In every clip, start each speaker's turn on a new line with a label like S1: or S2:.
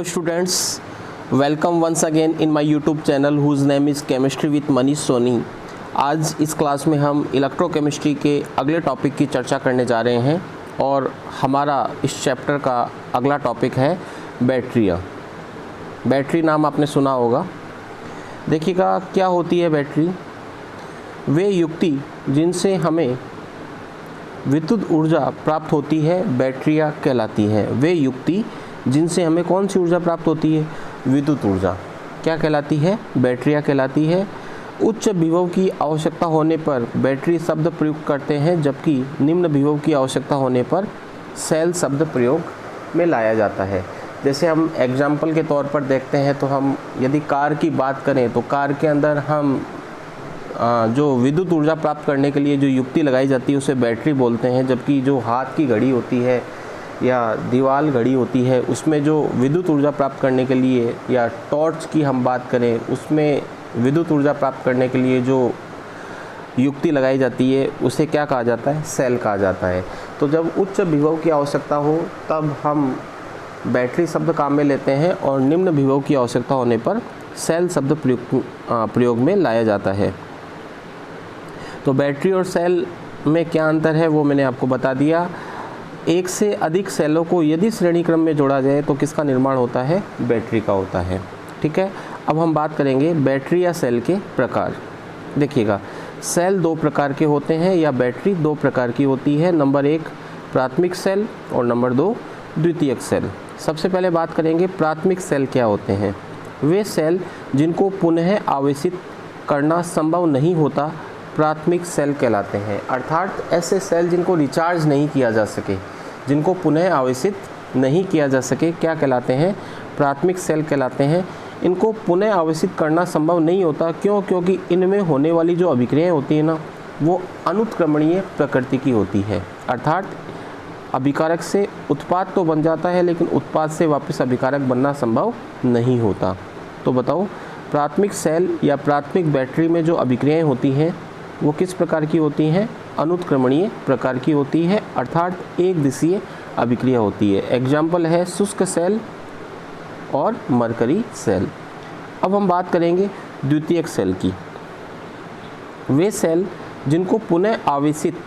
S1: students, welcome once again in my YouTube channel whose name is Chemistry with Manish Soni। आज इस class में हम electrochemistry के अगले टॉपिक की चर्चा करने जा रहे हैं और हमारा इस चैप्टर का अगला टॉपिक है बैटरियाँ। बैटरी नाम आपने सुना होगा। देखिएगा क्या होती है बैटरी। वे युक्ति जिनसे हमें विद्युत ऊर्जा प्राप्त होती है बैटरियाँ कहलाती है। वे युक्ति जिनसे हमें कौन सी ऊर्जा प्राप्त होती है? विद्युत ऊर्जा। क्या कहलाती है? बैटरियाँ कहलाती है। उच्च विभव की आवश्यकता होने पर बैटरी शब्द प्रयोग करते हैं, जबकि निम्न विभव की आवश्यकता होने पर सेल शब्द प्रयोग में लाया जाता है। जैसे हम एग्जाम्पल के तौर पर देखते हैं तो हम यदि कार की बात करें तो कार के अंदर हम जो विद्युत ऊर्जा प्राप्त करने के लिए जो युक्ति लगाई जाती है उसे बैटरी बोलते हैं, जबकि जो हाथ की घड़ी होती है या दीवार घड़ी होती है उसमें जो विद्युत ऊर्जा प्राप्त करने के लिए, या टॉर्च की हम बात करें उसमें विद्युत ऊर्जा प्राप्त करने के लिए जो युक्ति लगाई जाती है उसे क्या कहा जाता है? सेल कहा जाता है। तो जब उच्च विभव की आवश्यकता हो तब हम बैटरी शब्द काम में लेते हैं और निम्न विभव की आवश्यकता होने पर सेल शब्द प्रयोग में लाया जाता है। तो बैटरी और सेल में क्या अंतर है वो मैंने आपको बता दिया। एक से अधिक सेलों को यदि श्रेणी क्रम में जोड़ा जाए तो किसका निर्माण होता है? बैटरी का होता है। ठीक है, अब हम बात करेंगे बैटरी या सेल के प्रकार। देखिएगा, सेल दो प्रकार के होते हैं या बैटरी दो प्रकार की होती है। नंबर 1 प्राथमिक सेल और नंबर 2 द्वितीयक सेल। सबसे पहले बात करेंगे प्राथमिक सेल क्या होते हैं। वे सेल जिनको पुनः आवेशित करना संभव नहीं होता प्राथमिक सेल कहलाते हैं। अर्थात ऐसे सेल जिनको रिचार्ज नहीं किया जा सके, जिनको पुनः आवेशित नहीं किया जा सके, क्या कहलाते हैं? प्राथमिक सेल कहलाते हैं। इनको पुनः आवेशित करना संभव नहीं होता। क्यों? क्योंकि इनमें होने वाली जो अभिक्रियाएं होती है ना, वो अनुत्क्रमणीय प्रकृति की होती है। अर्थात अभिकारक से उत्पाद तो बन जाता है लेकिन उत्पाद से वापस अभिकारक बनना संभव नहीं होता। तो बताओ, प्राथमिक सेल या प्राथमिक बैटरी में जो अभिक्रियाएं होती हैं वो किस प्रकार की होती हैं? अनुत्क्रमणीय प्रकार की होती है, अर्थात एक दिशीय अभिक्रिया होती है। एग्जाम्पल है शुष्क सेल और मरकरी सेल। अब हम बात करेंगे द्वितीयक सेल की। वे सेल जिनको पुनः आवेशित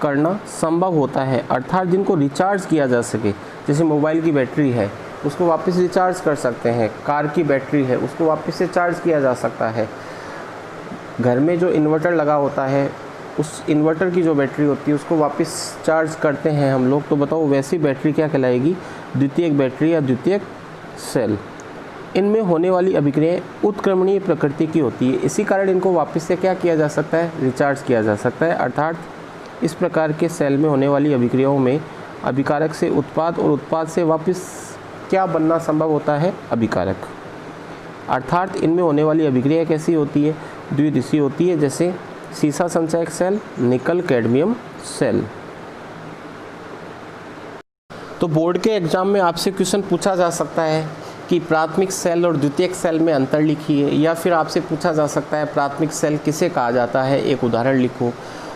S1: करना संभव होता है, अर्थात जिनको रिचार्ज किया जा सके। जैसे मोबाइल की बैटरी है उसको वापस रिचार्ज कर सकते हैं, कार की बैटरी है उसको वापस से चार्ज किया जा सकता है, घर में जो इन्वर्टर लगा होता है उस इन्वर्टर की जो बैटरी होती है उसको वापस चार्ज करते हैं हम लोग। तो बताओ वैसी बैटरी क्या कहलाएगी? द्वितीयक बैटरी या द्वितीयक सेल। इनमें होने वाली अभिक्रियाएं उत्क्रमणीय प्रकृति की होती है, इसी कारण इनको वापस से क्या किया जा सकता है? रिचार्ज किया जा सकता है। अर्थात इस प्रकार के सेल में होने वाली अभिक्रियाओं में अभिकारक से उत्पाद और उत्पाद से वापस क्या बनना संभव होता है? अभिकारक। अर्थात इनमें होने वाली अभिक्रिया कैसी होती है? द्विदिशीय होती है। जैसे सीसा संचयक सेल, निकल कैडमियम सेल। तो बोर्ड के एग्जाम में आपसे क्वेश्चन पूछा जा सकता है कि प्राथमिक सेल और द्वितीयक सेल में अंतर लिखिए, या फिर आपसे पूछा जा सकता है प्राथमिक सेल किसे कहा जाता है, एक उदाहरण लिखो।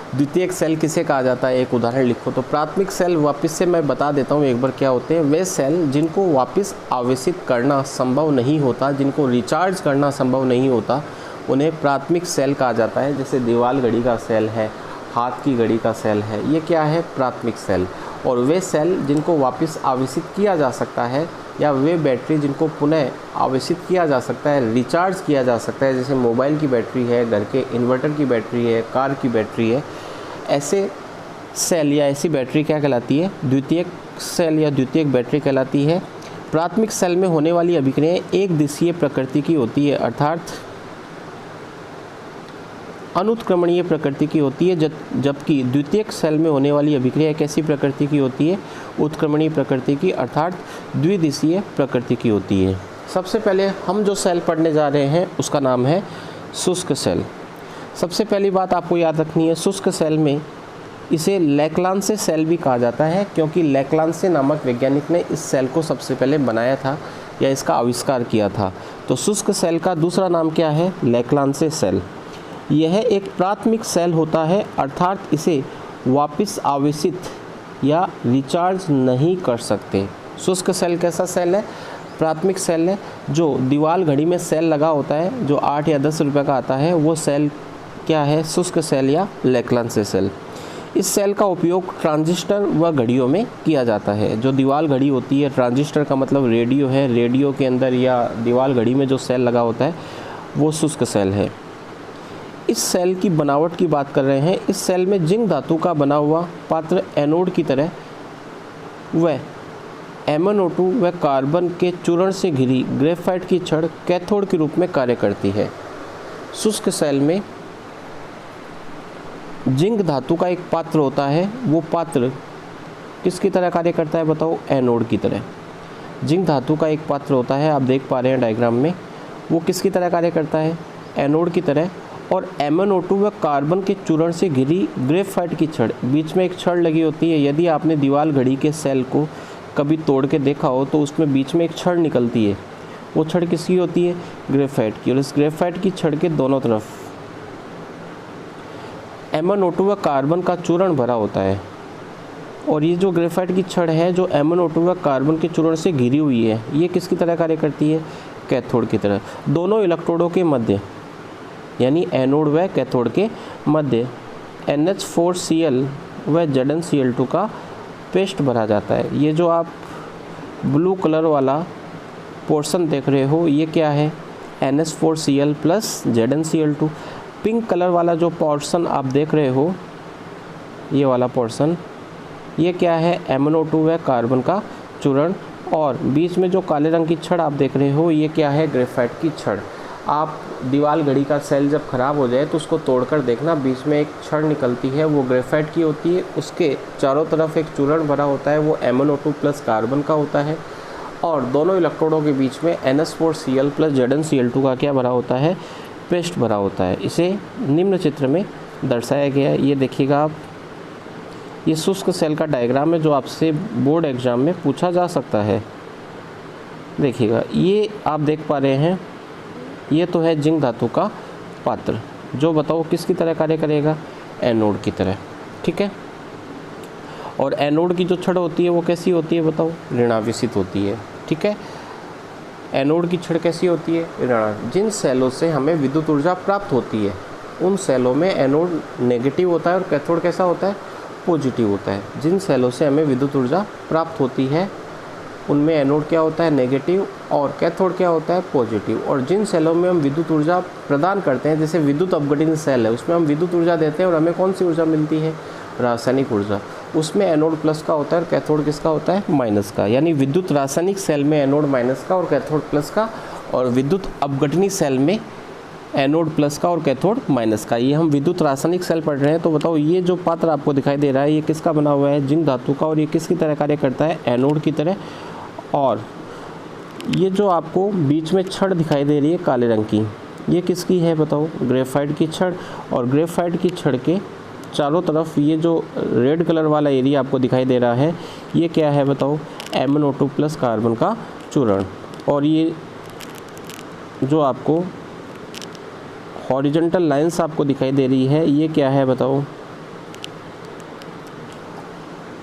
S1: द्वितीयक सेल किसे कहा जाता है, एक उदाहरण लिखो। तो प्राथमिक सेल वापस से मैं बता देता हूँ एक बार क्या होते हैं। वे सेल जिनको वापस आवेशित करना संभव नहीं होता, जिनको रिचार्ज करना संभव नहीं होता, उन्हें प्राथमिक सेल कहा जाता है। जैसे दीवार घड़ी का सेल है, हाथ की घड़ी का सेल है, ये क्या है? प्राथमिक सेल। और वे सेल जिनको वापस आवेशित किया जा सकता है, या वे बैटरी जिनको पुनः आवेशित किया जा सकता है, रिचार्ज किया जा सकता है, जैसे मोबाइल की बैटरी है, घर के इन्वर्टर की बैटरी है, कार की बैटरी है, ऐसे सेल या ऐसी बैटरी क्या कहलाती है? द्वितीयक सेल या द्वितीयक बैटरी कहलाती है। प्राथमिक सेल में होने वाली अभिक्रियाएं एक दिशीय प्रकृति की होती है, अर्थात अनुत्क्रमणीय प्रकृति की होती है, जबकि द्वितीयक सेल में होने वाली अभिक्रिया कैसी प्रकृति की होती है? उत्क्रमणीय प्रकृति की, अर्थात द्विदिशीय प्रकृति की होती है। सबसे पहले हम जो सेल पढ़ने जा रहे हैं उसका नाम है शुष्क सेल। सबसे पहली बात आपको याद रखनी है, शुष्क सेल में इसे लैक्लांसे सेल भी कहा जाता है, क्योंकि लैक्लांसे नामक वैज्ञानिक ने इस सेल को सबसे पहले बनाया था या इसका आविष्कार किया था। तो शुष्क सेल का दूसरा नाम क्या है? लैक्लांसे सेल। यह एक प्राथमिक सेल होता है, अर्थात इसे वापस आवेशित या रिचार्ज नहीं कर सकते। शुष्क सेल कैसा सेल है? प्राथमिक सेल है। जो दीवार घड़ी में सेल लगा होता है जो 8 या 10 रुपए का आता है, वो सेल क्या है? शुष्क सेल या लेक्लांसे सेल। इस सेल का उपयोग ट्रांजिस्टर व घड़ियों में किया जाता है। जो दीवार घड़ी होती है, ट्रांजिस्टर का मतलब रेडियो है, रेडियो के अंदर या दीवार घड़ी में जो सेल लगा होता है वो शुष्क सेल है। इस सेल की बनावट की बात कर रहे हैं। इस सेल में जिंक धातु का बना हुआ पात्र एनोड की तरह व MnO2 व कार्बन के चूर्ण से घिरी ग्रेफाइट की छड़ कैथोड के रूप में कार्य करती है। शुष्क सेल में जिंक धातु का एक पात्र होता है। वो पात्र किसकी तरह कार्य करता है बताओ? एनोड की तरह। जिंक धातु का एक पात्र होता है, आप देख पा रहे हैं डायग्राम में, वो किसकी तरह कार्य करता है? एनोड की तरह। और MnO2 व कार्बन के चूर्ण से घिरी ग्रेफाइट की छड़, बीच में एक छड़ लगी होती है। यदि आपने दीवार घड़ी के सेल को कभी तोड़ के देखा हो तो उसमें बीच में एक छड़ निकलती है। वो छड़ किसकी होती है? ग्रेफाइट की। और इस ग्रेफाइट की छड़ के दोनों तरफ MnO2 व कार्बन का चूर्ण भरा होता है। और ये जो ग्रेफाइट की छड़ है जो MnO2 व कार्बन के चूर्ण से घिरी हुई है, ये किसकी तरह कार्य करती है? कैथोड की तरह। दोनों इलेक्ट्रोडों के मध्य, यानी एनोड व कैथोड के मध्य NH4Cl व ZnCl2 का पेस्ट भरा जाता है। ये जो आप ब्लू कलर वाला पोर्शन देख रहे हो, ये क्या है? NH4Cl plus ZnCl2। Pink colour वाला जो पोर्शन आप देख रहे हो, ये वाला पोर्शन, ये क्या है? MnO2 व कार्बन का चूर्ण। और बीच में जो काले रंग की छड़ आप देख रहे हो, ये क्या है? ग्रेफाइट की छड़। आप दीवार घड़ी का सेल जब ख़राब हो जाए तो उसको तोड़कर देखना, बीच में एक छड़ निकलती है, वो ग्रेफाइट की होती है। उसके चारों तरफ एक चूर्ण भरा होता है, वो MnO2 प्लस कार्बन का होता है। और दोनों इलेक्ट्रोडों के बीच में NH4Cl प्लस ZnCl2 का क्या भरा होता है? पेस्ट भरा होता है। इसे निम्न चित्र में दर्शाया गया है। ये देखिएगा आप, ये शुष्क सेल का डायग्राम है जो आपसे बोर्ड एग्जाम में पूछा जा सकता है। देखिएगा, ये आप देख पा रहे हैं, ये तो है जिंक धातु का पात्र, जो बताओ किसकी तरह कार्य करेगा? एनोड की तरह। ठीक है। और एनोड की जो छड़ होती है वो कैसी होती है बताओ? ऋणावेशित होती है। ठीक है। एनोड की छड़ कैसी होती है? ऋणावेशित। जिन सेलों से हमें विद्युत ऊर्जा प्राप्त होती है उन सेलों में एनोड नेगेटिव होता है और कैथोड कैसा होता है? पॉजिटिव होता है। जिन सेलों से हमें विद्युत ऊर्जा प्राप्त होती है उनमें एनोड क्या होता है? नेगेटिव, और कैथोड क्या होता है? पॉजिटिव। और जिन सेलों में हम विद्युत ऊर्जा प्रदान करते हैं, जैसे विद्युत अपघटन सेल है, उसमें हम विद्युत ऊर्जा देते हैं और हमें कौन सी ऊर्जा मिलती है? रासायनिक ऊर्जा। उसमें एनोड प्लस का होता है और कैथोड किसका होता है? माइनस का। यानी विद्युत रासायनिक सेल में एनोड माइनस का और कैथोड प्लस का, और विद्युत अपघटनी सेल में एनोड प्लस का और कैथोड माइनस का। ये हम विद्युत रासायनिक सेल पढ़ रहे हैं। तो बताओ, ये जो पात्र आपको दिखाई दे रहा है ये किसका बना हुआ है? जिंक धातु का। और ये किसकी तरह कार्य करता है? एनोड की तरह। और ये जो आपको बीच में छड़ दिखाई दे रही है काले रंग की, ये किसकी है बताओ? ग्रेफाइट की छड़। और ग्रेफाइट की छड़ के चारों तरफ ये जो रेड कलर वाला एरिया आपको दिखाई दे रहा है, ये क्या है बताओ? MnO2 प्लस कार्बन का चूर्ण। और ये जो आपको हॉरिजॉन्टल लाइंस आपको दिखाई दे रही है, ये क्या है बताओ?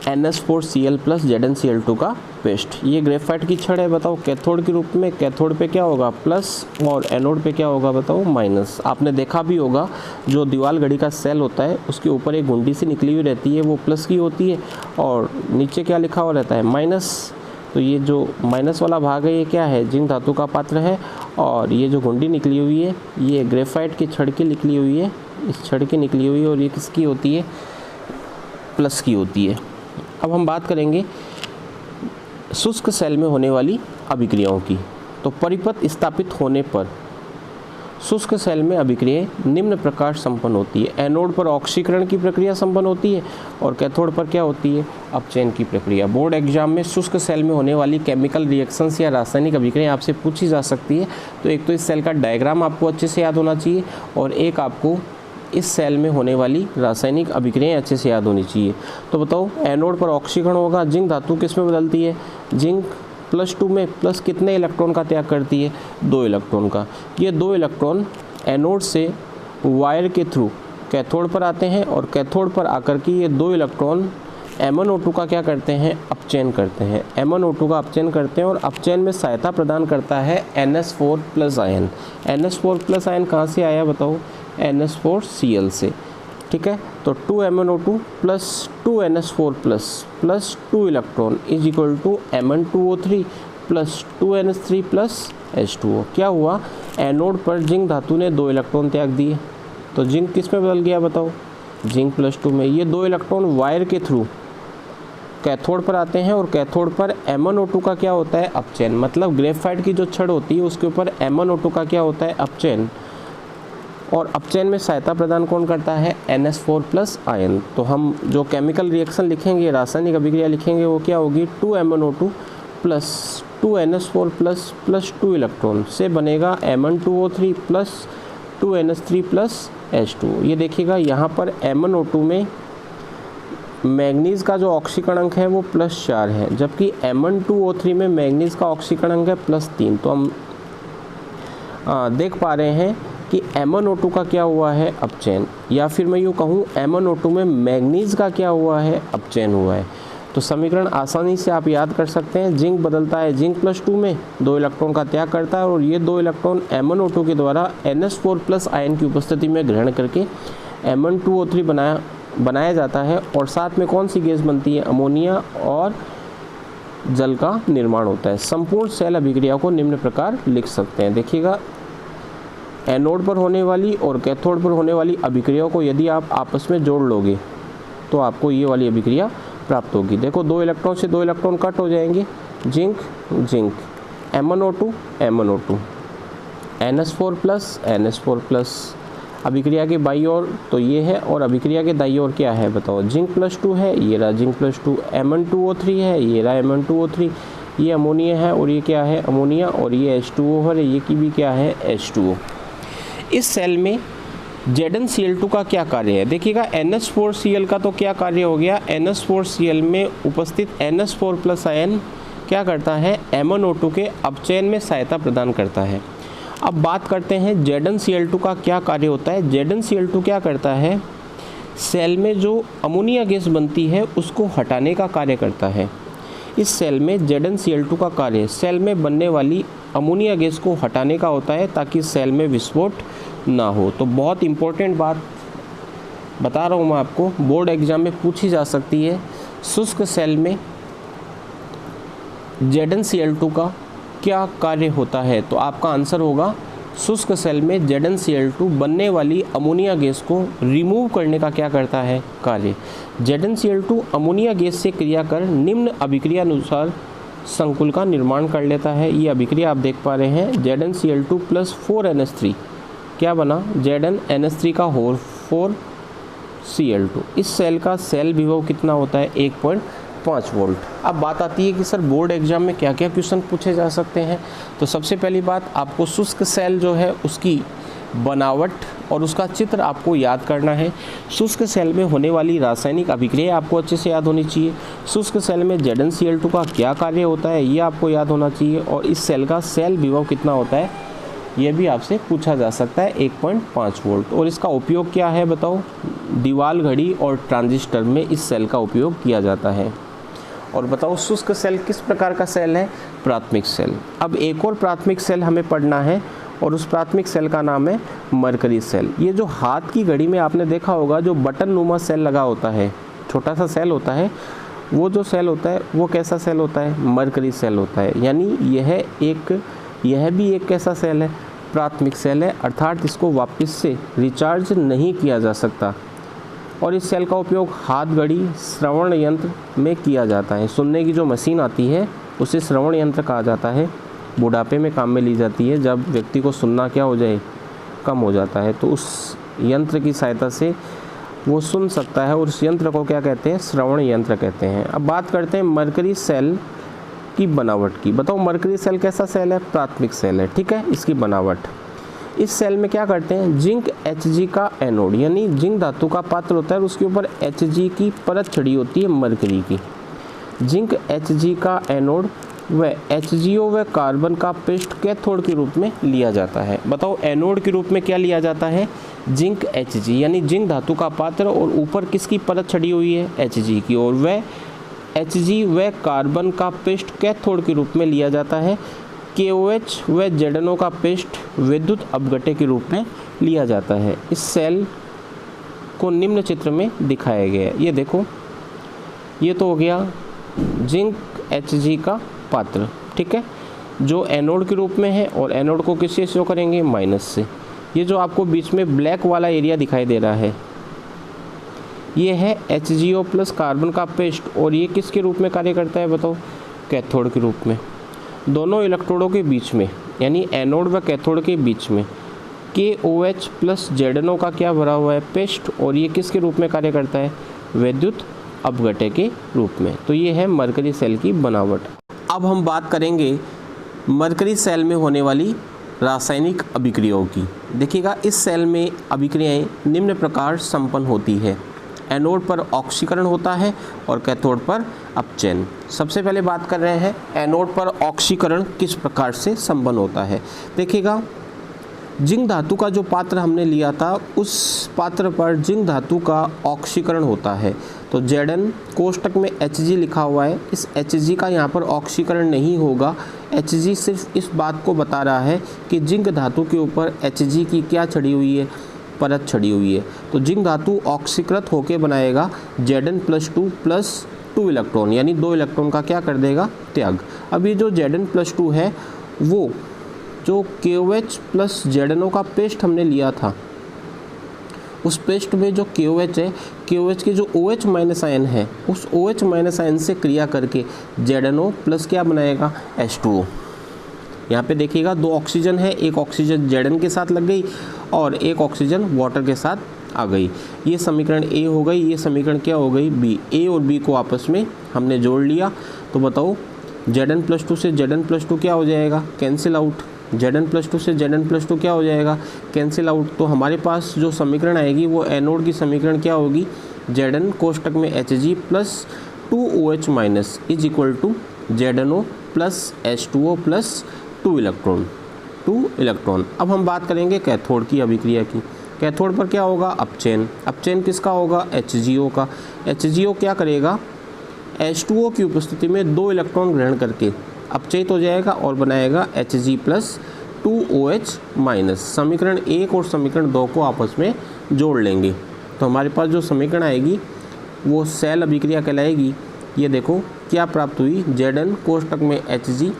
S1: NH4Cl प्लस ZnCl2 का पेस्ट। ये ग्रेफाइट की छड़ है बताओ, कैथोड के रूप में। कैथोड पे क्या होगा? प्लस, और एनोड पे क्या होगा बताओ? माइनस। आपने देखा भी होगा जो दीवार घड़ी का सेल होता है उसके ऊपर एक गुंडी सी निकली हुई रहती है, वो प्लस की होती है, और नीचे क्या लिखा हुआ रहता है? माइनस। तो ये जो माइनस वाला भाग है ये क्या है? जिंक धातु का पात्र है। और ये जो गुंडी निकली हुई है ये ग्रेफाइट की छड़ की निकली हुई है, इस छड़ की निकली हुई है, और ये किसकी होती है? प्लस की होती है। अब हम बात करेंगे शुष्क सेल में होने वाली अभिक्रियाओं की। तो परिपथ स्थापित होने पर शुष्क सेल में अभिक्रिया निम्न प्रकार संपन्न होती है। एनोड पर ऑक्सीकरण की प्रक्रिया संपन्न होती है और कैथोड पर क्या होती है? अपचयन की प्रक्रिया। बोर्ड एग्जाम में शुष्क सेल में होने वाली केमिकल रिएक्शंस या रासायनिक अभिक्रिया आपसे पूछी जा सकती है। तो एक तो इस सेल का डायग्राम आपको अच्छे से याद होना चाहिए, और एक आपको इस सेल में होने वाली रासायनिक अभिक्रियाएं अच्छे से याद होनी चाहिए। तो बताओ, एनोड पर ऑक्सीकरण होगा, जिंक धातु किस में बदलती है? जिंक +2 में प्लस कितने इलेक्ट्रॉन का त्याग करती है? 2 इलेक्ट्रॉन का। ये 2 इलेक्ट्रॉन एनोड से वायर के थ्रू कैथोड पर आते हैं, और कैथोड पर आकर के ये 2 इलेक्ट्रॉन MnO2 का क्या करते हैं, अपचयन करते हैं। MnO2 का अपचयन करते हैं और अपचयन में सहायता प्रदान करता है NH4+ आयन। NH4+ आयन कहाँ से आया बताओ, NH4Cl से, ठीक है। तो 2MnO2 plus 2NH4 plus 2 electron is equal to Mn2O3 plus 2NH3 plus H2O। क्या हुआ, एनोड पर जिंक धातु ने 2 इलेक्ट्रॉन त्याग दिए, तो जिंक किस में बदल गया बताओ, जिंक +2 में। ये 2 इलेक्ट्रॉन वायर के थ्रू कैथोड पर आते हैं और कैथोड पर MnO2 का क्या होता है, अपचयन। मतलब ग्रेफाइट की जो छड़ होती है उसके ऊपर MnO2 का क्या होता है, अपचयन। और अपचयन में सहायता प्रदान कौन करता है, NH4+ आयन। तो हम जो केमिकल रिएक्शन लिखेंगे, रासायनिक अभिक्रिया लिखेंगे, वो क्या होगी, 2MnO2 plus 2NH4 plus 2 electron से बनेगा Mn2O3 plus 2NH3 plus H2O। ये देखिएगा यहाँ पर MnO2 में मैग्नीज का जो ऑक्सीकरण है वो +4 है, जबकि Mn2O3 में मैग्नीज का ऑक्सीकरण है +3। तो हम देख पा रहे हैं कि MnO2 का क्या हुआ है, अपचयन। या फिर मैं यूँ कहूँ MnO2 में मैग्नीज का क्या हुआ है, अपचयन हुआ है। तो समीकरण आसानी से आप याद कर सकते हैं। जिंक बदलता है जिंक +2 में, 2 इलेक्ट्रॉन का त्याग करता है और ये 2 इलेक्ट्रॉन MnO2 के द्वारा NH4+ आयन की उपस्थिति में ग्रहण करके Mn2O3 बनाया जाता है। और साथ में कौन सी गैस बनती है, अमोनिया, और जल का निर्माण होता है। संपूर्ण सेल अभिक्रिया को निम्न प्रकार लिख सकते हैं। देखिएगा, एनोड पर होने वाली और कैथोड पर होने वाली अभिक्रियाओं को यदि आप आपस में जोड़ लोगे तो आपको ये वाली अभिक्रिया प्राप्त होगी। देखो, 2 इलेक्ट्रॉन से 2 इलेक्ट्रॉन कट हो जाएंगे, zinc zinc, MnO2 MnO2, NH4+, अभिक्रिया के बाई ओर तो ये है और अभिक्रिया के दाई ओर क्या है बताओ, जिंक +2 है, ये रहा जिंक +2, Mn2O3 है, ये रहा Mn2O3, ये अमोनिया है और ये क्या है, अमोनिया, और ये H2O है, ये की भी क्या है, H2O। इस सेल में ZnCl2 का क्या कार्य है, देखिएगा NH4Cl का तो क्या कार्य हो गया, NH4Cl में उपस्थित NH4+ आयन क्या करता है, MnO2 के अपचयन में सहायता प्रदान करता है। अब बात करते हैं ZnCl2 का क्या कार्य होता है। ZnCl2 क्या करता है, सेल में जो अमोनिया गैस बनती है उसको हटाने का कार्य करता है। इस सेल में ZnCl2 का कार्य सेल में बनने वाली अमोनिया गैस को हटाने का होता है ताकि सेल में विस्फोट ना हो। तो बहुत इम्पोर्टेंट बात बता रहा हूँ मैं आपको, बोर्ड एग्जाम में पूछी जा सकती है। शुष्क सेल में ZnCl2 का क्या कार्य होता है, तो आपका आंसर होगा शुष्क सेल में ZnCl2 बनने वाली अमोनिया गैस को रिमूव करने का क्या करता है, कार्य। ZnCl2 अमोनिया गैस से क्रिया कर निम्न अभिक्रिया अनुसार संकुल का निर्माण कर लेता है। ये अभिक्रिया आप देख पा रहे हैं, ZnCl2 प्लस 4NH3 क्या बना, ZnNH3 का होल 4Cl2। इस सेल का सेल विभव कितना होता है, 1.5 वोल्ट। अब बात आती है कि सर बोर्ड एग्जाम में क्या क्या क्वेश्चन पूछे जा सकते हैं। तो सबसे पहली बात, आपको शुष्क सेल जो है उसकी बनावट और उसका चित्र आपको याद करना है। शुष्क सेल में होने वाली रासायनिक अभिक्रिया आपको अच्छे से याद होनी चाहिए। शुष्क सेल में ZnCl2 का क्या कार्य होता है ये आपको याद होना चाहिए। और इस सेल का सेल विभव कितना होता है ये भी आपसे पूछा जा सकता है, 1.5 वोल्ट। और इसका उपयोग क्या है बताओ, दीवार घड़ी और ट्रांजिस्टर में इस सेल का उपयोग किया जाता है। और बताओ शुष्क सेल किस प्रकार का सेल है, प्राथमिक सेल। अब एक और प्राथमिक सेल हमें पढ़ना है और उस प्राथमिक सेल का नाम है मरकरी सेल। ये जो हाथ की घड़ी में आपने देखा होगा जो बटन नुमा सेल लगा होता है, छोटा सा सेल होता है, वो जो सेल होता है वो कैसा सेल होता है, मरकरी सेल होता है। यानी यह भी एक कैसा सेल है, प्राथमिक सेल है, अर्थात इसको वापस से रिचार्ज नहीं किया जा सकता। और इस सेल का उपयोग हाथ घड़ी श्रवण यंत्र में किया जाता है। सुनने की जो मशीन आती है उसे श्रवण यंत्र कहा जाता है। बुढ़ापे में काम में ली जाती है, जब व्यक्ति को सुनना क्या हो जाए, कम हो जाता है, तो उस यंत्र की सहायता से वो सुन सकता है और उस यंत्र को क्या कहते हैं, श्रवण यंत्र कहते हैं। अब बात करते हैं मरकरी सेल की बनावट की। बताओ मरकरी सेल कैसा सेल है, प्राथमिक सेल है, ठीक है। इसकी बनावट, इस सेल में क्या करते हैं, जिंक Hg का एनोड यानी जिंक धातु का पात्र होता है, उसके ऊपर Hg की परत चढ़ी होती है मरकरी की। जिंक Hg का एनोड व HgO व कार्बन का पृष्ठ कैथोड के रूप में लिया जाता है। बताओ एनोड के रूप में क्या लिया जाता है, जिंक Hg, यानी जिंक धातु का पात्र और ऊपर किसकी परत चढ़ी हुई है, Hg की, और वह Hg व कार्बन का पेस्ट कैथोड के रूप में लिया जाता है। KOH व ZNO का पेस्ट विद्युत अपघट्य के रूप में लिया जाता है। इस सेल को निम्न चित्र में दिखाया गया है। ये देखो, ये तो हो गया जिंक Hg का पात्र, ठीक है, जो एनोड के रूप में है, और एनोड को किससे शो करेंगे, माइनस से। ये जो आपको बीच में ब्लैक वाला एरिया दिखाई दे रहा है, ये है HgO प्लस कार्बन का पेस्ट, और ये किसके रूप में कार्य करता है बताओ, कैथोड के रूप में। दोनों इलेक्ट्रोडों के बीच में, यानी एनोड व कैथोड के बीच में KOH प्लस ZNO का क्या भरा हुआ है, पेस्ट, और ये किसके रूप में कार्य करता है, विद्युत अपघट्य के रूप में। तो ये है मरकरी सेल की बनावट। अब हम बात करेंगे मरकरी सेल में होने वाली रासायनिक अभिक्रियाओं की। देखिएगा, इस सेल में अभिक्रियाएं निम्न प्रकार संपन्न होती है। एनोड पर ऑक्सीकरण होता है और कैथोड पर अपचयन। सबसे पहले बात कर रहे हैं एनोड पर ऑक्सीकरण किस प्रकार से संपन्न होता है। देखिएगा, जिंक धातु का जो पात्र हमने लिया था, उस पात्र पर जिंक धातु का ऑक्सीकरण होता है। तो Zn कोष्टक में Hg लिखा हुआ है, इस Hg का यहाँ पर ऑक्सीकरण नहीं होगा। Hg सिर्फ इस बात को बता रहा है कि जिंक धातु के ऊपर Hg की क्या चढ़ी हुई है, परत चढ़ी हुई है। तो जिंक धातु ऑक्सीकृत होकर बनाएगा Zn+2 प्लस 2 इलेक्ट्रॉन, यानी 2 इलेक्ट्रॉन का क्या कर देगा, त्याग। अब ये जो Zn+2 है, वो जो KOH प्लस ZNO का पेस्ट हमने लिया था, उस पेस्ट में जो KOH है, KOH के जो OH माइनस आयन है, उस OH माइनस आयन से क्रिया करके ZNO प्लस क्या बनाएगा, H2O। यहाँ पे देखिएगा 2 ऑक्सीजन है, एक ऑक्सीजन Zn के साथ लग गई और एक ऑक्सीजन वाटर के साथ आ गई। ये समीकरण A हो गई, ये समीकरण क्या हो गई, B। A और B को आपस में हमने जोड़ लिया। तो बताओ Zn+2 से Zn+2 क्या हो जाएगा, कैंसिल आउट। Zn+2 से Zn+2 क्या हो जाएगा, कैंसिल आउट। तो हमारे पास जो समीकरण आएगी वो एनोड की समीकरण क्या होगी, Zn कोष्टक में Hg plus 2OH minus is equal to ZNO plus H2O plus 2 electron. अब हम बात करेंगे कैथोड की अभिक्रिया की। कैथोड पर क्या होगा, अपचयन। अपचयन किसका होगा, HgO का। HgO क्या करेगा, H2O की उपस्थिति में 2 इलेक्ट्रॉन ग्रहण करके अपचयित हो जाएगा और बनाएगा Hg प्लस 2OH माइनस। समीकरण 1 और समीकरण 2 को आपस में जोड़ लेंगे तो हमारे पास जो समीकरण आएगी वो सेल अभिक्रिया कहलाएगी। ये देखो क्या प्राप्त हुई, Zn कोष्टक में Hg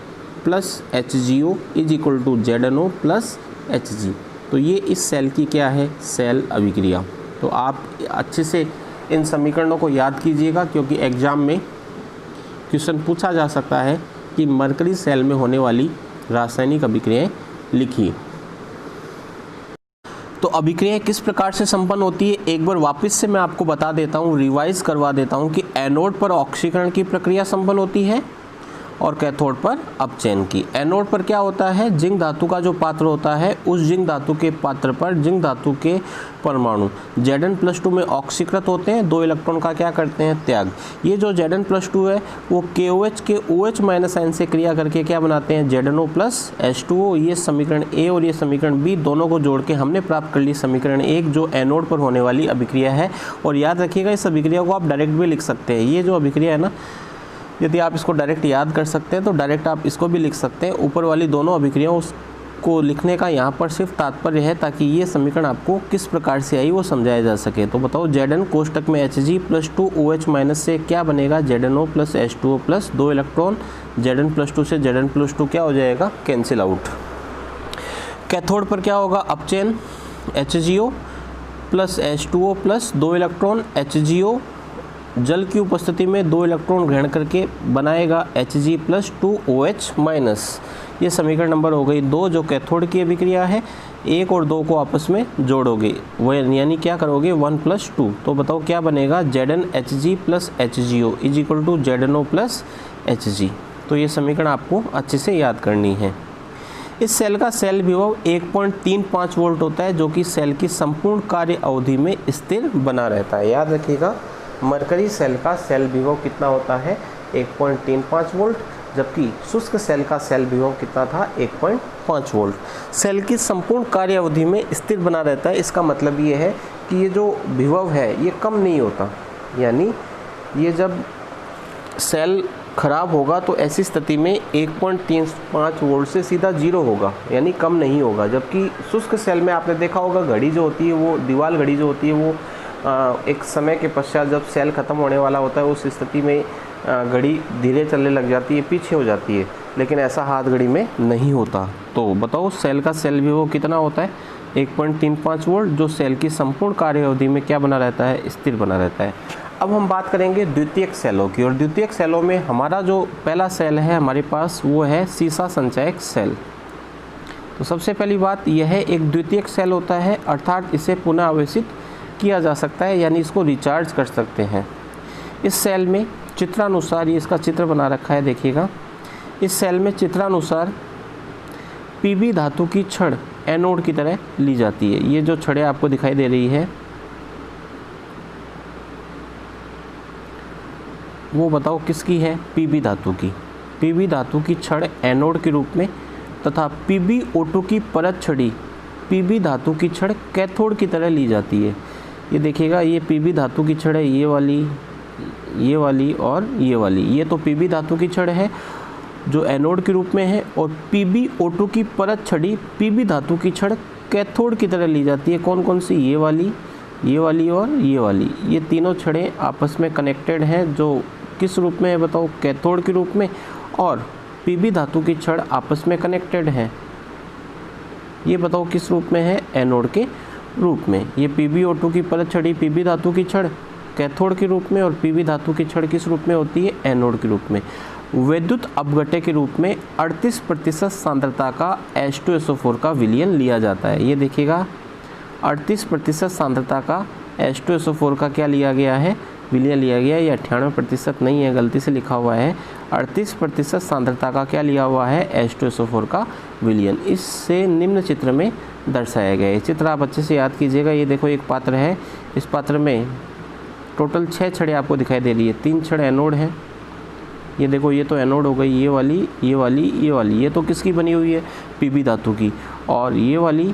S1: plus HgO is equal to ZNO plus Hg। तो ये इस सेल की क्या है, सेल अभिक्रिया। तो आप अच्छे से इन समीकरणों को याद कीजिएगा, क्योंकि एग्जाम में क्वेश्चन पूछा जा सकता है कि मरकरी सेल में होने वाली रासायनिक अभिक्रियाएं लिखिए। तो अभिक्रियाएं किस प्रकार से संपन्न होती है, एक बार वापस से मैं आपको बता देता हूं, रिवाइज करवा देता हूं कि एनोड पर ऑक्सीकरण की प्रक्रिया संपन्न होती है और कैथोड पर अपचयन की। एनोड पर क्या होता है, जिंक धातु का जो पात्र होता है, उस जिंक धातु के पात्र पर जिंक धातु के परमाणु Zn+2 में ऑक्सीकृत होते हैं, 2 इलेक्ट्रॉन का क्या करते हैं, त्याग। ये जो Zn+2 है वो KOH के OH माइनस आयन से क्रिया करके क्या बनाते हैं, ZNO प्लस H2O। ये समीकरण A और ये समीकरण B दोनों को जोड़ के हमने प्राप्त कर ली समीकरण 1, जो एनोड पर होने वाली अभिक्रिया है। और याद रखिएगा, इस अभिक्रिया को आप डायरेक्ट भी लिख सकते हैं। ये जो अभिक्रिया है ना, यदि आप इसको डायरेक्ट याद कर सकते हैं तो डायरेक्ट आप इसको भी लिख सकते हैं। ऊपर वाली दोनों अभिक्रियाओं को लिखने का यहाँ पर सिर्फ तात्पर्य है ताकि ये समीकरण आपको किस प्रकार से आई वो समझाया जा सके। तो बताओ, Zn कोष्टक में Hg प्लस 2OH माइनस से क्या बनेगा, ZNO plus H2O plus 2 electron. Zn+2 से Zn+2 क्या हो जाएगा, कैंसिल आउट। कैथोड पर क्या होगा, अपचयन। HgO plus H2O plus 2 electron. HgO जल की उपस्थिति में 2 इलेक्ट्रॉन ग्रहण करके बनाएगा Hg प्लस 2OH माइनस। ये समीकरण नंबर हो गई 2, जो कैथोड की अभिक्रिया है। 1 और 2 को आपस में जोड़ोगे, वह यानी क्या करोगे, 1 प्लस 2। तो बताओ क्या बनेगा, Zn Hg plus HgO is equal to ZNO plus Hg। तो ये समीकरण आपको अच्छे से याद करनी है। इस सेल का सेल विभव 1.35 वोल्ट होता है, जो कि सेल की संपूर्ण कार्य अवधि में स्थिर बना रहता है। याद रखिएगा, मरकरी सेल का सेल विभव कितना होता है, 1.35 वोल्ट। जबकि शुष्क सेल का सेल विभव कितना था 1.5 वोल्ट। सेल की संपूर्ण कार्य अवधि में स्थिर बना रहता है। इसका मतलब ये है कि ये जो विभव है ये कम नहीं होता, यानी ये जब सेल खराब होगा तो ऐसी स्थिति में 1.35 वोल्ट से सीधा 0 होगा, यानी कम नहीं होगा। जबकि शुष्क सेल में आपने देखा होगा घड़ी जो होती है वो दीवार घड़ी जो होती है वो एक समय के पश्चात जब सेल ख़त्म होने वाला होता है उस स्थिति में घड़ी धीरे चलने लग जाती है, पीछे हो जाती है, लेकिन ऐसा हाथ घड़ी में नहीं होता। तो बताओ सेल का सेल विभव कितना होता है 1.35 वोल्ट, जो सेल की संपूर्ण कार्य अवधि में क्या बना रहता है, स्थिर बना रहता है। अब हम बात करेंगे द्वितीयक सेलों की, और द्वितीयक सेलों में हमारा जो पहला सेल है हमारे पास वो है सीसा संचयक सेल। तो सबसे पहली बात यह है एक द्वितीयक सेल होता है, अर्थात इसे पुनः आवेशित किया जा सकता है, यानी इसको रिचार्ज कर सकते हैं। इस सेल में चित्रानुसार, ये इसका चित्र बना रखा है देखिएगा, इस सेल में चित्रानुसार पीबी धातु की छड़ एनोड की तरह ली जाती है। ये जो छड़ें आपको दिखाई दे रही है वो बताओ किसकी है, पीबी धातु की। पीबी धातु की छड़ एनोड के रूप में तथा PbO2 की परत छड़ी पीबी धातु की छड़ कैथोड की तरह ली जाती है। ये देखिएगा, ये पीबी धातु की छड़ है, ये वाली और ये वाली। ये तो पीबी धातु की छड़ है जो एनोड के रूप में है, और PbO2 की परत छड़ी पीबी धातु की छड़ कैथोड की तरह ली जाती है। कौन कौन सी, ये वाली और ये वाली। ये तीनों छड़ें आपस में कनेक्टेड हैं, जो किस रूप में है बताओ, कैथोड के रूप में, और पीबी धातु की छड़ आपस में कनेक्टेड है, ये बताओ किस रूप में है, एनोड के रूप में। ये PbO2 की परत छड़ी पीबी धातु की छड़ कैथोड के रूप में, और पीबी धातु की छड़ किस रूप में होती है, एनोड के रूप में। विद्युत अपघट्य के रूप में 38% सांद्रता का H2SO4 का विलयन लिया जाता है। ये देखिएगा, 38% सांद्रता का H2SO4 का क्या लिया गया है, विलयन लिया गया है। ये 98% नहीं है, गलती से लिखा हुआ है। 38% सांद्रता का क्या लिया हुआ है, H2SO4 का विलयन। इससे निम्न चित्र में दर्शाया गया है। चित्र आप अच्छे से याद कीजिएगा। ये देखो एक पात्र है, इस पात्र में टोटल 6 छड़ें आपको दिखाई दे रही है। 3 छड़ एनोड हैं, ये देखो, ये तो एनोड हो गई, ये वाली। ये तो किसकी बनी हुई है, पीबी धातु की। और ये वाली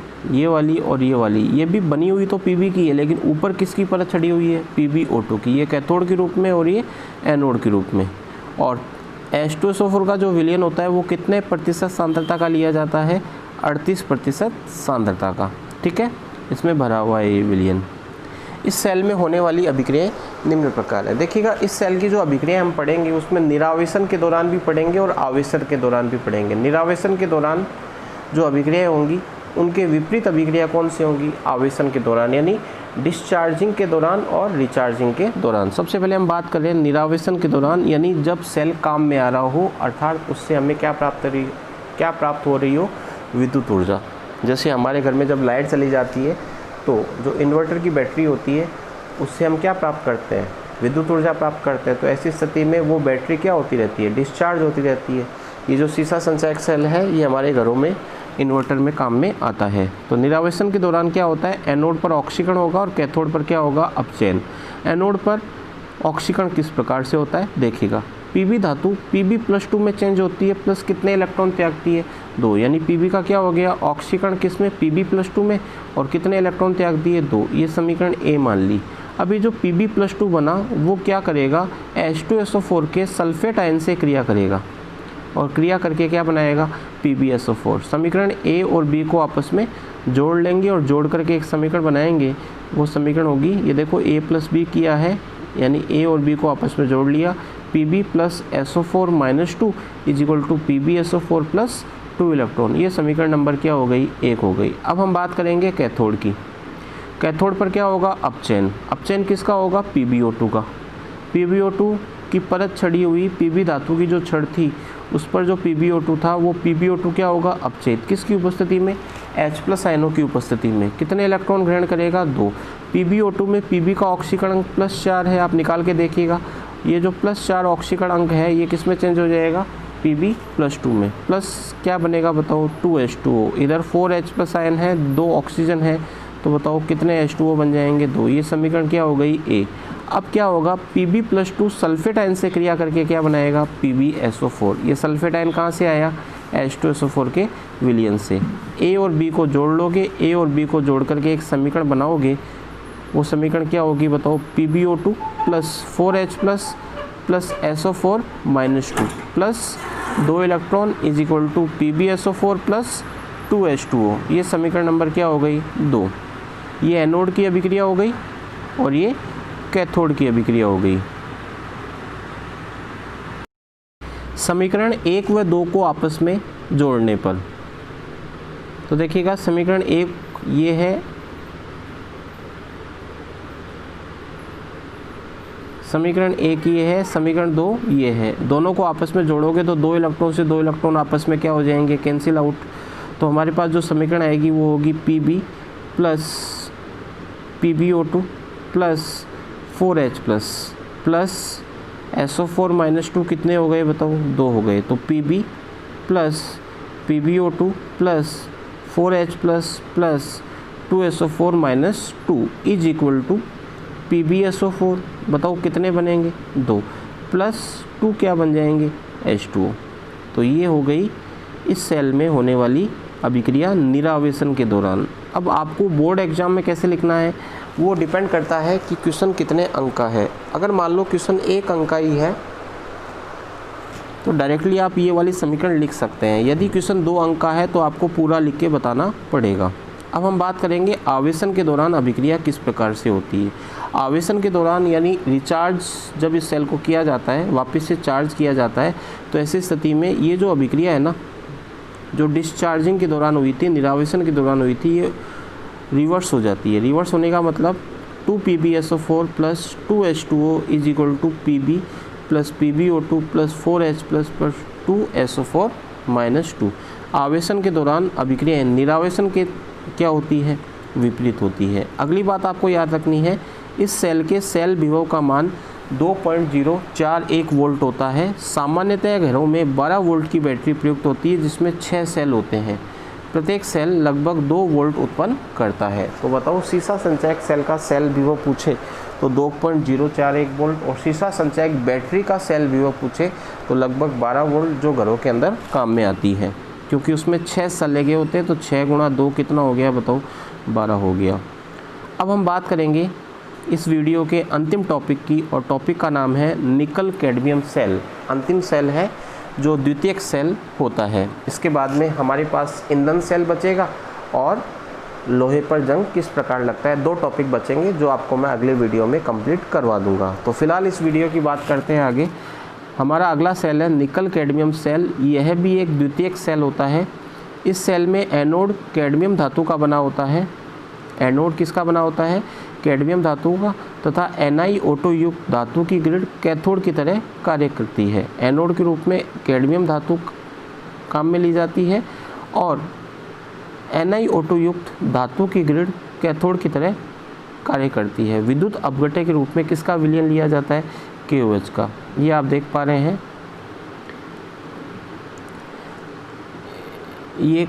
S1: और ये वाली, ये भी बनी हुई तो पीबी की है, लेकिन ऊपर किसकी परत चढ़ी हुई है, PbO2 की। ये कैथोड के रूप में और ये एनोड के रूप में। और H2SO4 का जो विलयन होता है वो कितने प्रतिशत सांद्रता का लिया जाता है, 38% सांद्रता का। ठीक है, इसमें भरा हुआ है ये विलयन। इस सेल में होने वाली अभिक्रियाएं निम्न प्रकार है। देखिएगा, इस सेल की जो अभिक्रियाएं हम पढ़ेंगे उसमें निरावेशन के दौरान भी पढ़ेंगे और आवेशन के दौरान भी पढ़ेंगे। निरावेशन के दौरान जो अभिक्रियाएं होंगी उनके विपरीत अभिक्रिया कौन सी होंगी, आवेशन के दौरान, यानी डिस्चार्जिंग के दौरान और रिचार्जिंग के दौरान। सबसे पहले हम बात करें निरावेशन के दौरान, यानी जब सेल काम में आ रहा हो, अर्थात उससे हमें क्या प्राप्त हो रही हो, विद्युत ऊर्जा। जैसे हमारे घर में जब लाइट चली जाती है तो जो इन्वर्टर की बैटरी होती है उससे हम क्या प्राप्त करते हैं, विद्युत ऊर्जा प्राप्त करते हैं। तो ऐसी स्थिति में वो बैटरी क्या होती रहती है, डिस्चार्ज होती रहती है। ये जो सीसा संचयक सेल है ये हमारे घरों में इन्वर्टर में काम में आता है। तो निरावेशन के दौरान क्या होता है, एनोड पर ऑक्सीकरण होगा और कैथोड पर क्या होगा, अपचयन। एनोड पर ऑक्सीकरण किस प्रकार से होता है, देखिएगा, पीबी धातु Pb+2 में चेंज होती है, प्लस कितने इलेक्ट्रॉन त्यागती है, 2। यानी पीबी का क्या हो गया, ऑक्सीकरण किस में, Pb+2 में, और कितने इलेक्ट्रॉन त्याग दिए, 2। ये समीकरण ए मान ली। अभी जो Pb+2 बना वो क्या करेगा, H2SO4 के सल्फेट आयन से क्रिया करेगा और क्रिया करके क्या बनाएगा, PbSO4। समीकरण ए और बी को आपस में जोड़ लेंगे और जोड़ करके एक समीकरण बनाएंगे। वो समीकरण होगी, ये देखो, A+B किया है, यानी ए और बी को आपस में जोड़ लिया, Pb+SO4-2 = PbSO4+2 इलेक्ट्रॉन। ये समीकरण नंबर क्या हो गई, 1 हो गई। अब हम बात करेंगे कैथोड की। कैथोड पर क्या होगा, अपचयन। अपचयन किसका होगा, PbO2 का। PbO2 की परत छड़ी हुई पीबी धातु की जो छड़ थी उस पर जो PbO2 था वो PbO2 क्या होगा, अपचयित। किसकी उपस्थिति में, H+ आयनों की उपस्थिति में। कितने इलेक्ट्रॉन ग्रहण करेगा, 2। PbO2 में Pb का ऑक्सीकरण अंक +4 है, आप निकाल के देखिएगा। ये जो +4 ऑक्सीकरण अंक है ये किस में चेंज हो जाएगा, Pb+2 में। प्लस क्या बनेगा बताओ, 2H2O। इधर 4H+ आयन है, 2 ऑक्सीजन है, तो बताओ कितने H2O बन जाएंगे, 2। ये समीकरण क्या हो गई, ए। अब क्या होगा, Pb+2 सल्फेट आयन से क्रिया करके क्या बनाएगा, PbSO4। ये सल्फेट आयन कहाँ से आया, H2SO4 के विलयन से। ए और बी को जोड़ लोगे, ए और बी को जोड़ करके एक समीकरण बनाओगे, वो समीकरण क्या होगी बताओ, PbO2 plus 4H plus SO4 -2 plus 2 electron is equal to PbSO4 plus 2H2O। ये समीकरण नंबर क्या हो गई, 2। ये एनोड की अभिक्रिया हो गई और ये कैथोड की अभिक्रिया हो गई। समीकरण 1 व 2 को आपस में जोड़ने पर, तो देखिएगा समीकरण 1 ये है, समीकरण 1 ये है, समीकरण 2 ये है। दोनों को आपस में जोड़ोगे तो 2 इलेक्ट्रॉन से 2 इलेक्ट्रॉन आपस में क्या हो जाएंगे, कैंसिल आउट। तो हमारे पास जो समीकरण आएगी वो होगी Pb plus PbO2 plus 4H plus SO4 -2 कितने हो गए बताओ, 2 हो गए। तो Pb plus PbO2 plus 4H plus 2SO4 -2 is equal to PbSO4। बताओ कितने बनेंगे, 2 प्लस 2 क्या बन जाएंगे, H2O। तो ये हो गई इस सेल में होने वाली अभिक्रिया निरावेशन के दौरान। अब आपको बोर्ड एग्जाम में कैसे लिखना है वो डिपेंड करता है कि क्वेश्चन कितने अंक का है। अगर मान लो क्वेश्चन 1 अंक का ही है तो डायरेक्टली आप ये वाली समीकरण लिख सकते हैं। यदि क्वेश्चन 2 अंक का है तो आपको पूरा लिख के बताना पड़ेगा। अब हम बात करेंगे आवेशन के दौरान अभिक्रिया किस प्रकार से होती है। आवेशन के दौरान यानी रिचार्ज जब इस सेल को किया जाता है, वापस से चार्ज किया जाता है, तो ऐसी स्थिति में ये जो अभिक्रिया है ना, जो डिस्चार्जिंग के दौरान हुई थी, निरावेशन के दौरान हुई थी, ये रिवर्स हो जाती है। रिवर्स होने का मतलब 2PbSO4 plus 2H2O is equal to Pb plus PbO2 plus 4H plus 2SO4 -2। आवेशन के दौरान अभिक्रिया निरावेशन के क्या होती है, विपरीत होती है। अगली बात आपको याद रखनी है, इस सेल के सेल विभव का मान 2.041 वोल्ट होता है। सामान्यतः घरों में 12 वोल्ट की बैटरी प्रयुक्त होती है जिसमें 6 सेल होते हैं। प्रत्येक सेल लगभग 2 वोल्ट उत्पन्न करता है। तो बताओ सीसा संचयक सेल का सेल विभव पूछे तो 2.041 वोल्ट, और सीसा संचयक बैटरी का सेल विभव पूछे तो लगभग 12 वोल्ट, जो घरों के अंदर काम में आती है, क्योंकि उसमें 6 सेल लगे होते हैं। तो 6 × 2 कितना हो गया बताओ, 12 हो गया। अब हम बात करेंगे इस वीडियो के अंतिम टॉपिक की, और टॉपिक का नाम है निकल कैडमियम सेल। अंतिम सेल है जो द्वितीयक सेल होता है। इसके बाद में हमारे पास ईंधन सेल बचेगा और लोहे पर जंग किस प्रकार लगता है। 2 टॉपिक बचेंगे जो आपको मैं अगले वीडियो में कंप्लीट करवा दूंगा। तो फिलहाल इस वीडियो की बात करते हैं आगे। हमारा अगला सेल है निकल कैडमियम सेल। यह भी एक द्वितीयक सेल होता है। इस सेल में एनोड कैडमियम धातु का बना होता है। एनोड किसका बना होता है, कैडमियम धातु का, तथा NiO2 युक्त धातु की ग्रिड कैथोड की तरह कार्य करती है। एनोड के रूप में कैडमियम धातु काम में ली जाती है और NiO2 युक्त धातु की ग्रिड कैथोड की तरह कार्य करती है। विद्युत अपघट्य के रूप में किसका विलयन लिया जाता है, KOH का। ये आप देख पा रहे हैं, ये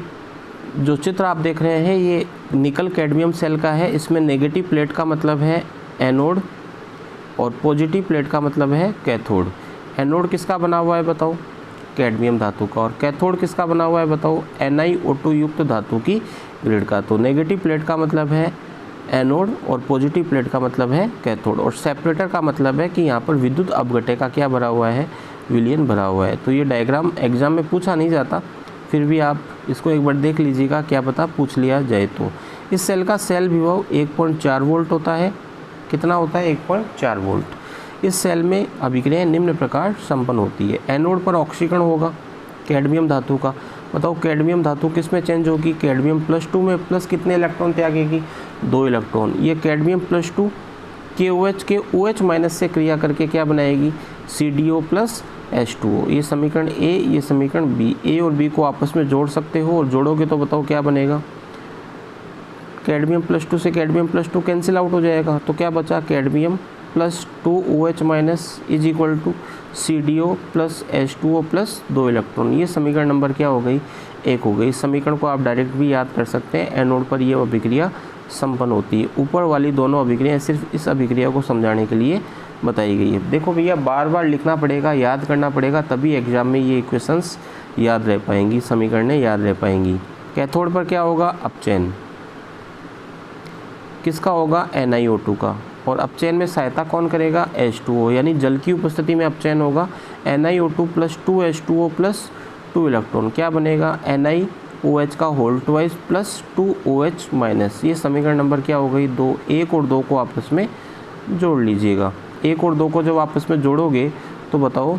S1: जो चित्र आप देख रहे हैं ये निकल कैडमियम सेल का है। इसमें नेगेटिव प्लेट का मतलब है एनोड और पॉजिटिव प्लेट का मतलब है कैथोड। एनोड किसका बना हुआ है बताओ, कैडमियम धातु का, और कैथोड किसका बना हुआ है बताओ, NiO2 युक्त धातु की ग्रिड का। तो नेगेटिव प्लेट का मतलब है एनोड और पॉजिटिव प्लेट का मतलब है कैथोड, और सेपरेटर का मतलब है कि यहाँ पर विद्युत अपघट्य का क्या भरा हुआ है, विलयन भरा हुआ है। तो ये डायग्राम एग्जाम में पूछा नहीं जाता, फिर भी आप इसको एक बार देख लीजिएगा, क्या पता पूछ लिया जाए। तो इस सेल का सेल विभव 1.4 वोल्ट होता है। कितना होता है, 1.4 वोल्ट। इस सेल में अभिक्रिया निम्न प्रकार संपन्न होती है। एनोड पर ऑक्सीकरण होगा कैडमियम धातु का। बताओ कैडमियम धातु किस में चेंज होगी, कैडमियम +2 में। प्लस कितने इलेक्ट्रॉन त्यागेगी, 2 इलेक्ट्रॉन। ये कैडमियम +2 KOH के OH- से क्रिया करके क्या बनाएगी, CdO + H2O। ये समीकरण ए, ये समीकरण बी। ए और बी को आपस में जोड़ सकते हो, और जोड़ोगे तो बताओ क्या बनेगा, कैडमियम +2 से कैडमियम +2 कैंसिल आउट हो जाएगा। तो क्या बचा, cadmium +2 OH- is equal to CdO + H2O + 2 electron. ये समीकरण नंबर क्या हो गई, 1 हो गई। इस समीकरण को आप डायरेक्ट भी याद कर सकते हैं। एनोड पर ये अभिक्रिया संपन्न होती है। ऊपर वाली दोनों अभिक्रियाएं सिर्फ इस अभिक्रिया को समझाने के लिए बताई गई है। देखो भैया, बार बार लिखना पड़ेगा, याद करना पड़ेगा, तभी एग्जाम में ये इक्वेशंस याद रह पाएंगी, समीकरणें याद रह पाएंगी। कैथोड पर क्या होगा? अपचयन। किसका होगा? NiO2 का। और अपचयन में सहायता कौन करेगा? H2O, यानी जल की उपस्थिति में अपचयन होगा। NiO2 + 2H2O + 2 इलेक्ट्रॉन क्या बनेगा? NiOH का whole twice plus 2OH minus. ये समीकरण नंबर क्या हो गई? 2। 1 और 2 को आपस में जोड़ लीजिएगा। 1 और 2 को जब आपस में जोड़ोगे तो बताओ,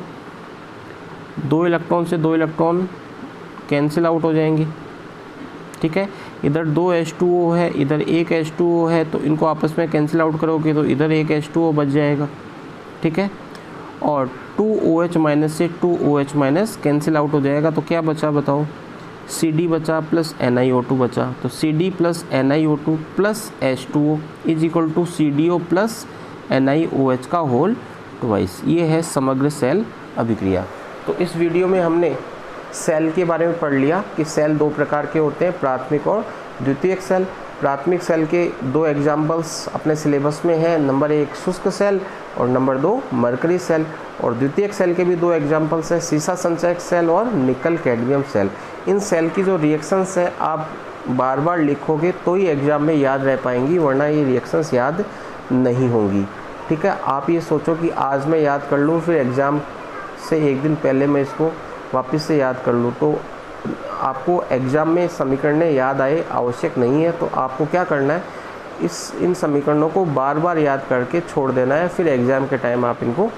S1: 2 इलेक्ट्रॉन से 2 इलेक्ट्रॉन कैंसिल आउट हो जाएंगे। ठीक है, इधर 2 H2O है, इधर 1 H2O है, तो इनको आपस में कैंसिल आउट करोगे तो इधर 1 H2O बच जाएगा। ठीक है, और 2OH माइनस से 2OH माइनस कैंसिल आउट हो जाएगा, तो क्या बचा बताओ? CD बचा प्लस NiO2 बचा। तो CD plus NiO2 plus H2O is equal to CDO plus NiOH का होल ट्वाइस। ये है समग्र सेल अभिक्रिया। तो इस वीडियो में हमने सेल के बारे में पढ़ लिया कि सेल 2 प्रकार के होते हैं, प्राथमिक और द्वितीयक सेल। प्राथमिक सेल के 2 एग्जाम्पल्स अपने सिलेबस में हैं, नंबर 1 शुष्क सेल और नंबर 2 मरकरी सेल। और द्वितीयक सेल के भी 2 एग्जाम्पल्स हैं, सीसा संचयक सेल और निकल कैडमियम सेल। इन सेल की जो रिएक्शंस है आप बार बार लिखोगे तो ही एग्ज़ाम में याद रह पाएंगी, वरना ये रिएक्शंस याद नहीं होंगी। ठीक है, आप ये सोचो कि आज मैं याद कर लूँ, फिर एग्ज़ाम से एक दिन पहले मैं इसको वापस से याद कर लूँ, तो आपको एग्ज़ाम में समीकरणें याद आए आवश्यक नहीं है। तो आपको क्या करना है, इन समीकरणों को बार बार याद करके छोड़ देना है, फिर एग्ज़ाम के टाइम आप इनको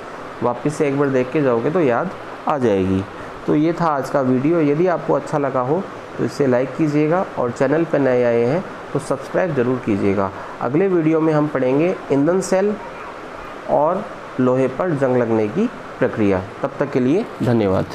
S1: वापस से एक बार देख के जाओगे तो याद आ जाएगी। तो ये था आज का वीडियो। यदि आपको अच्छा लगा हो तो इसे लाइक कीजिएगा और चैनल पर नए आए हैं तो सब्सक्राइब ज़रूर कीजिएगा। अगले वीडियो में हम पढ़ेंगे ईंधन सेल और लोहे पर जंग लगने की प्रक्रिया। तब तक के लिए धन्यवाद।